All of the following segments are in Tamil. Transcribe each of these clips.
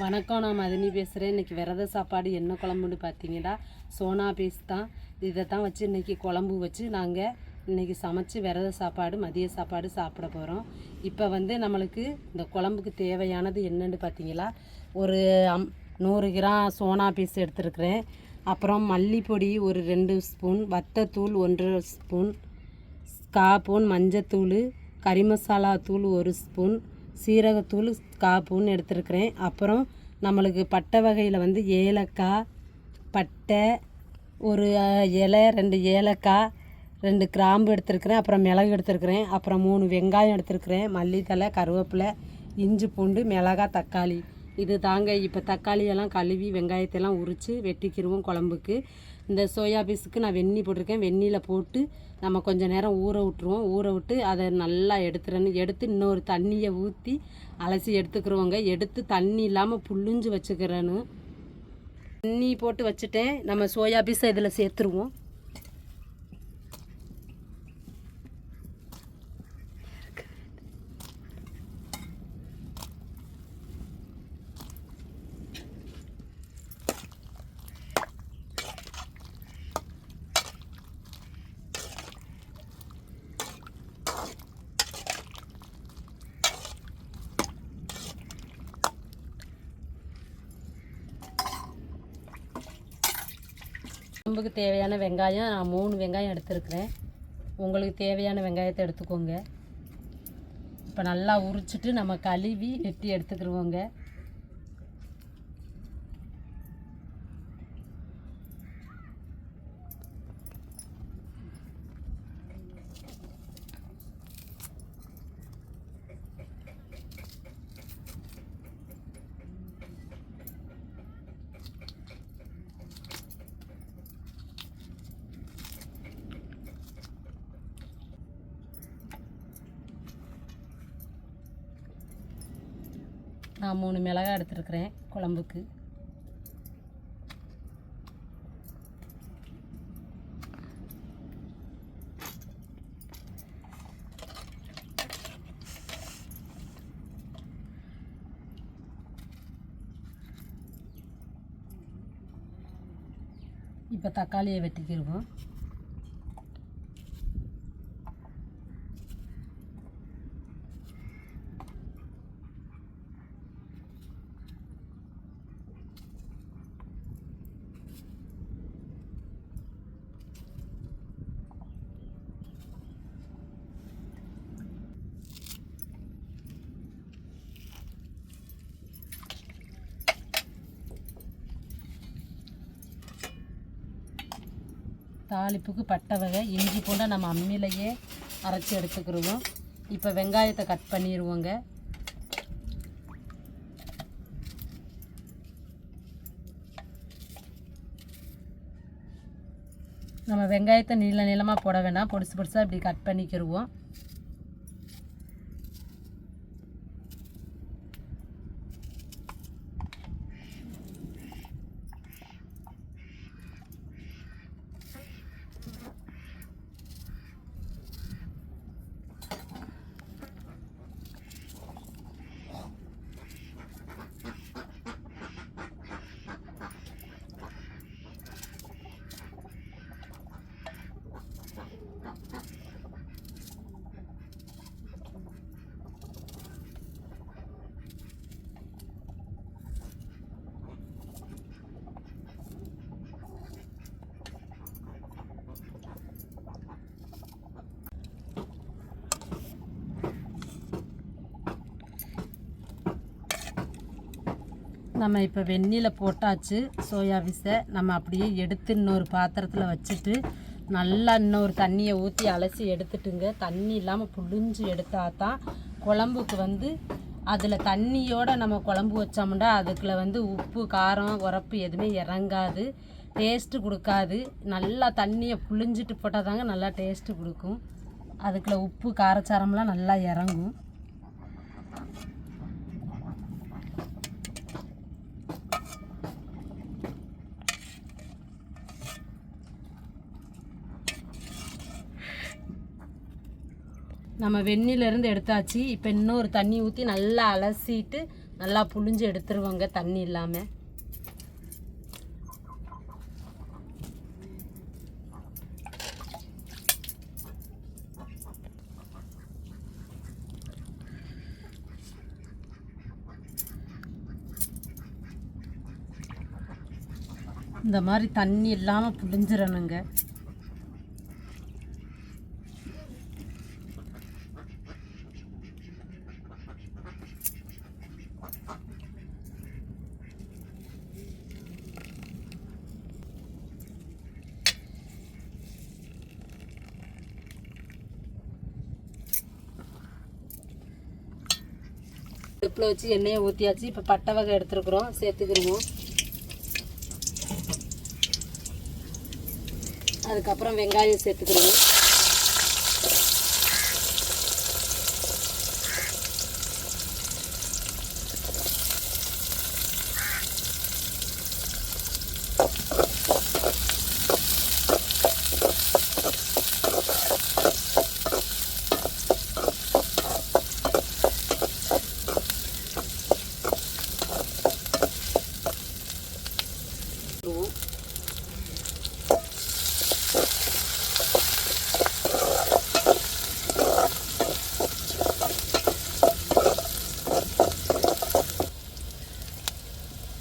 வணக்கம், நான் மதினி பேசுகிறேன். இன்றைக்கி விரத சாப்பாடு என்ன குழம்புன்னு பார்த்தீங்கன்னா சோனா பீஸ் தான். இதை தான் வச்சு இன்றைக்கி குழம்பு வச்சு நாங்கள் இன்றைக்கி சமைச்சு விரத சாப்பாடு மதிய சாப்பாடு சாப்பிட போகிறோம். இப்போ நம்மளுக்கு இந்த குழம்புக்கு தேவையானது என்னென்னு பார்த்தீங்களா, ஒரு 100 கிராம் சோனா பீஸ் எடுத்துருக்குறேன். அப்புறம் மல்லிப்பொடி ஒரு 2 ஸ்பூன், வத்தத்தூள் 1 ஸ்பூன், காப்பூன் மஞ்சத்தூள், கறி மசாலா தூள் 1 ஸ்பூன், சீரகத்தூள் காப்பூன் எடுத்துருக்கிறேன். அப்புறம் நம்மளுக்கு பட்டை வகையில் ஏலக்காய், பட்டை, ஒரு இலை, 2 ஏலக்காய், 2 கிராம்பு எடுத்துருக்கிறேன். அப்புறம் மிளகு எடுத்துருக்கிறேன். அப்புறம் 3 வெங்காயம் எடுத்துருக்கிறேன். மல்லித்தலை, கருவேப்பிலை, இஞ்சி பூண்டு, மிளகாய், தக்காளி. இது தாங்க. இப்போ தக்காளியெல்லாம் கழுவி வெங்காயத்தையெல்லாம் உரித்து வெட்டிக்கிடுவோம் குழம்புக்கு. இந்த சோயா பீஸுக்கு நான் வெந்நீர் போட்டிருக்கேன். வெந்நீரில் போட்டு நம்ம கொஞ்சம் நேரம் ஊற விட்ருவோம். ஊற விட்டு அதை நல்லா எடுத்து இன்னொரு தண்ணியை ஊற்றி அலசி எடுத்துக்கிறோங்க. எடுத்து தண்ணி இல்லாமல் புழிஞ்சு வச்சுக்கிறேன்னு தண்ணி போட்டு வச்சுட்டேன். நம்ம சோயா பீஸை இதில் சேர்த்துருவோம். குழம்புக்கு தேவையான வெங்காயம் நான் 3 வெங்காயம் எடுத்துருக்கிறேன். உங்களுக்கு தேவையான வெங்காயத்தை எடுத்துக்கோங்க. இப்போ நல்லா உரிச்சிட்டு நம்ம கழுவி வெட்டி எடுத்துக்கிடுவோங்க. நான் 3 மிளகாய் எடுத்துருக்கிறேன் குழம்புக்கு. இப்போ தக்காளியை வெட்டிக்கிடுவோம். தாளிப்புக்கு பட்டை வகை, இஞ்சி பூண்டை நம்ம அம்மியிலையே அரைச்சி எடுத்துக்கிடுவோம். இப்போ வெங்காயத்தை கட் பண்ணிடுவோங்க. நம்ம வெங்காயத்தை நீளமாக போட வேண்டாம், பொடிசு பொடிசாக இப்படி கட் பண்ணிக்கிடுவோம். நம்ம இப்போ வெந்நீரில் போட்டாச்சு. சோயா பீஸை நம்ம அப்படியே எடுத்து இன்னொரு பாத்திரத்தில் வச்சுட்டு நல்லா இன்னொரு தண்ணியை ஊற்றி அலசி எடுத்துட்டுங்க. தண்ணி இல்லாமல் புழிஞ்சு எடுத்தால் தான் குழம்புக்கு அதில் தண்ணியோடு நம்ம குழம்பு வச்சோம்னா அதுக்குள்ள உப்பு, காரம், உரப்பு எதுவுமே இறங்காது, டேஸ்ட்டு கொடுக்காது. நல்லா தண்ணியை புழிஞ்சிட்டு போட்டால் தாங்க நல்லா டேஸ்ட்டு கொடுக்கும். அதுக்குள்ள உப்பு, காரச்சாரம்லாம் நல்லா இறங்கும். நம்ம வெந்நீர்லேருந்து எடுத்தாச்சு. இப்போ இன்னொரு தண்ணி ஊற்றி நல்லா அலசிட்டு நல்லா புழிஞ்சு எடுத்துருவோங்க தண்ணி இல்லாமல். இந்த மாதிரி தண்ணி இல்லாமல் புழிஞ்சிடணுங்க. அடுப்பில் வச்சு எண்ணெயை ஊற்றியாச்சு. இப்போ பட்டை வகை எடுத்துருக்குறோம், சேர்த்துக்கிடுவோம். அதுக்கப்புறம் வெங்காயம் சேர்த்துக்கிடுவோம்.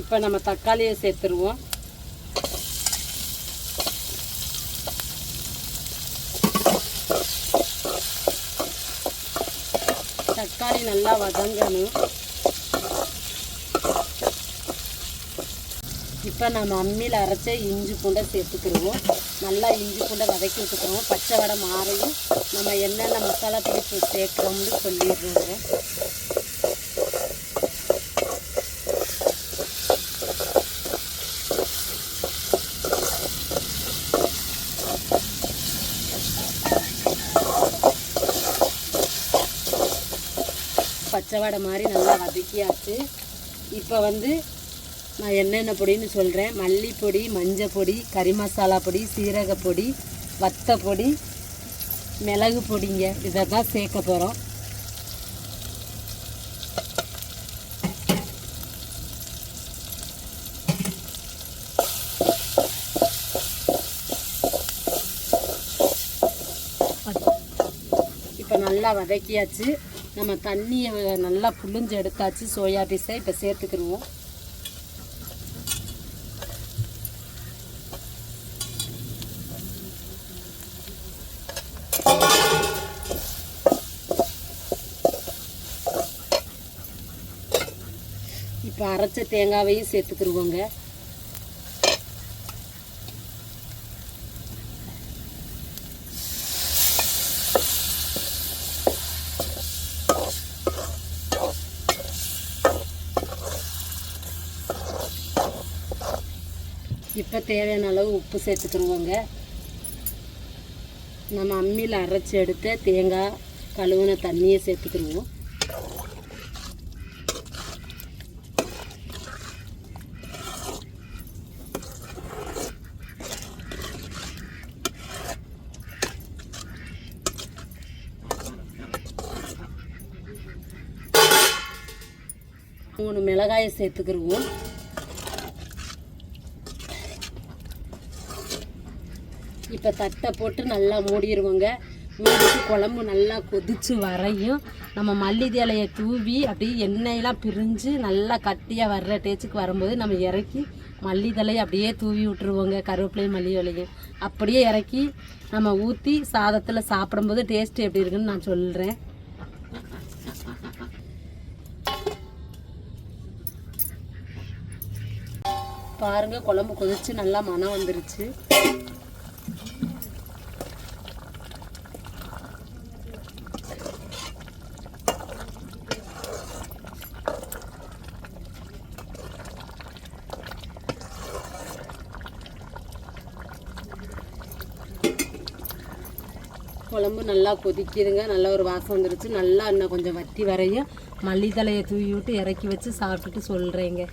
இப்போ நம்ம தக்காளியை சேர்த்துருவோம். தக்காளி நல்லா வதங்கணும். இப்போ நம்ம அம்மியில் அரைச்ச இஞ்சி பூண்டை சேர்த்துக்கிடுவோம். நல்லா இஞ்சி பூண்டை வதக்கி விட்டுக்கிறோம். பச்சை வடை மாறையும் நம்ம என்னென்ன மசாலா பிடிச்சி சேர்க்குறோம்னு சொல்லிடுறோங்க. பச்சை வடை மாதிரி நல்லா வதக்கியாச்சு. இப்போ நான் என்னென்ன பொடின்னு சொல்கிறேன். மல்லிப்பொடி, மஞ்சள் பொடி, கறி மசாலா பொடி, சீரகப்பொடி, வத்தப்பொடி, மிளகு பொடிங்க. இதை தான் சேர்க்க போகிறோம். இப்போ நல்லா வதக்கியாச்சு. நம்ம தண்ணியை நல்லா புழிஞ்சு எடுத்தாச்சு. சோயா பீஸை இப்போ சேர்த்துக்கிடுவோம். இப்போ அரைச்ச தேங்காவையும் சேர்த்துக்கிடுவோங்க. இப்போ தேவையான அளவு உப்பு சேர்த்துக்கிடுவோங்க. நம்ம அம்மியில் அரைச்சி எடுத்த தேங்காய் கழுவுன தண்ணியை சேர்த்துக்கிடுவோம். மூணு மிளகாயை சேர்த்துக்கிடுவோம். இப்போ தட்டை போட்டு நல்லா மூடிடுவோங்க. மூடிட்டு குழம்பு நல்லா கொதித்து வரையும் நம்ம மல்லி இலையை தூவி அப்படியே எண்ணெயெல்லாம் பிரிஞ்சு நல்லா கட்டியாக வர்ற டேச்சுக்கு வரும்போது நம்ம இறக்கி மல்லி இலையை அப்படியே தூவி விட்டுருவோங்க. கருவேப்பிலையும் மல்லி இலையும் அப்படியே இறக்கி நம்ம ஊற்றி சாதத்தில் சாப்பிடும்போது டேஸ்ட்டு எப்படி இருக்குன்னு நான் சொல்கிறேன். பாருங்கள், குழம்பு கொதிச்சு நல்லா மணம் வந்துருச்சு. குழம்பு நல்லா கொதிக்குதுங்க. நல்லா ஒரு வாசம் வந்துருச்சு. நல்லா இன்னும் கொஞ்சம் வத்தி வரையும் மல்லி தலையை தூவி விட்டு இறக்கி வச்சு சாப்பிட்டுட்டு சொல்கிறேங்க.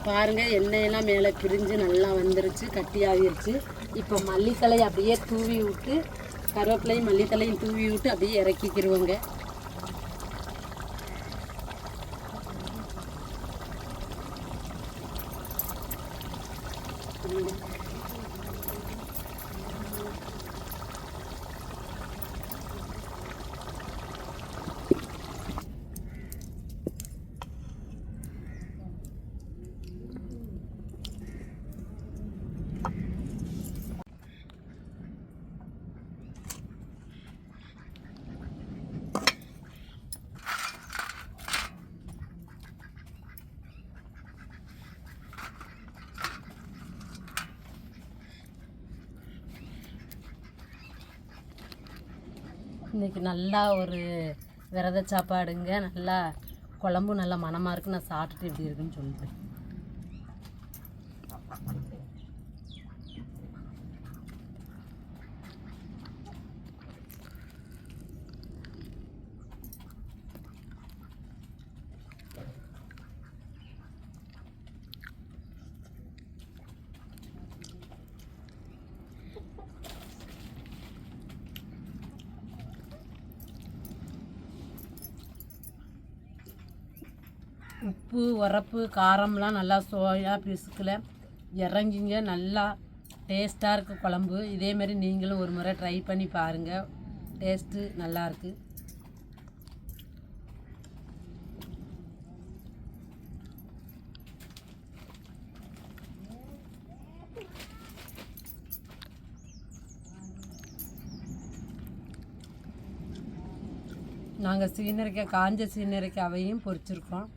பாருங்கள், எண்ணெயெல்லாம் மேலே பிரிஞ்சு நல்லா வந்துருச்சு, கட்டி ஆகிருச்சு. இப்போ மல்லித்தலையை அப்படியே தூவி விட்டு கருவேப்பிலையும் மல்லித்தலையும் தூவி விட்டு அப்படியே இறக்கிக்கிடுவோங்க. இன்றைக்கி நல்லா ஒரு விரத சாப்பாடுங்க. நல்லா குழம்பு நல்லா மணமாக இருக்குது. நான் சாப்பிட்டுட்டு எப்படி இருக்குன்னு சொல்லிட்டேன். உப்பு உரப்பு காரம்லாம் நல்லா சோயா பீஸுக்கில் இறங்கிங்க. நல்லா டேஸ்ட்டாக இருக்குது குழம்பு. இதேமாரி நீங்களும் ஒரு முறை ட்ரை பண்ணி பாருங்கள். டேஸ்ட்டு நல்லாயிருக்கு. நாங்கள் சீனரிக்காய், காஞ்ச சீனரிக்காவையும் பொரிச்சிருக்கோம்.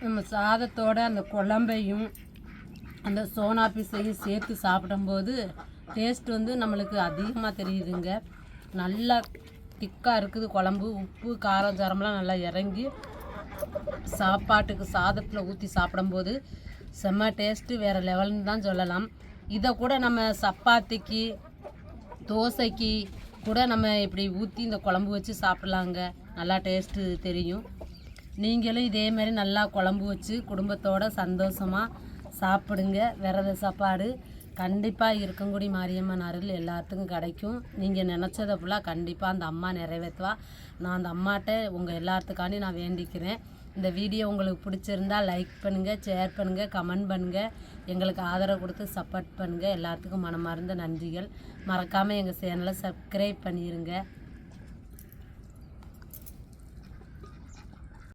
நம்ம சாதத்தோட அந்த குழம்பையும் அந்த சோனா பீஸையும் சேர்த்து சாப்பிடும்போது டேஸ்ட் வந்து நம்மளுக்கு அதிகமாக தெரியுதுங்க. நல்லா திக்காக இருக்குது குழம்பு. உப்பு காரம் சாரம்லாம் நல்லா இறங்கி சாப்பாட்டுக்கு சாதத்தில் ஊற்றி சாப்பிடும்போது செம்ம டேஸ்ட்டு வேறு லெவல்னு தான் சொல்லலாம். இதை கூட நம்ம சப்பாத்திக்கு தோசைக்கு கூட நம்ம இப்படி ஊற்றி இந்த குழம்பு வச்சு சாப்பிட்லாங்க. நல்லா டேஸ்ட்டு தெரியும். நீங்களும் இதேமாரி நல்லா குழம்பு வச்சு குடும்பத்தோடு சந்தோஷமாக சாப்பிடுங்க. விரத சாப்பாடு கண்டிப்பாக இருக்கங்குடி மாரியம்மன் அருள் எல்லாத்துக்கும் கிடைக்கும். நீங்கள் நினச்சதை ஃபுல்லாக கண்டிப்பாக அந்த அம்மா நிறைவேற்றுவா. நான் அந்த அம்மாட்ட உங்கள் எல்லாத்துக்காண்டி நான் வேண்டிக்கிறேன். இந்த வீடியோ உங்களுக்கு பிடிச்சிருந்தால் லைக் பண்ணுங்கள், ஷேர் பண்ணுங்கள், கமெண்ட் பண்ணுங்கள். எங்களுக்கு ஆதரவு கொடுத்து சப்போர்ட் பண்ணுங்கள். எல்லாத்துக்கும் மனமார்ந்த நன்றிகள். மறக்காமல் எங்கள் சேனலை சப்ஸ்கிரைப் பண்ணிடுங்க.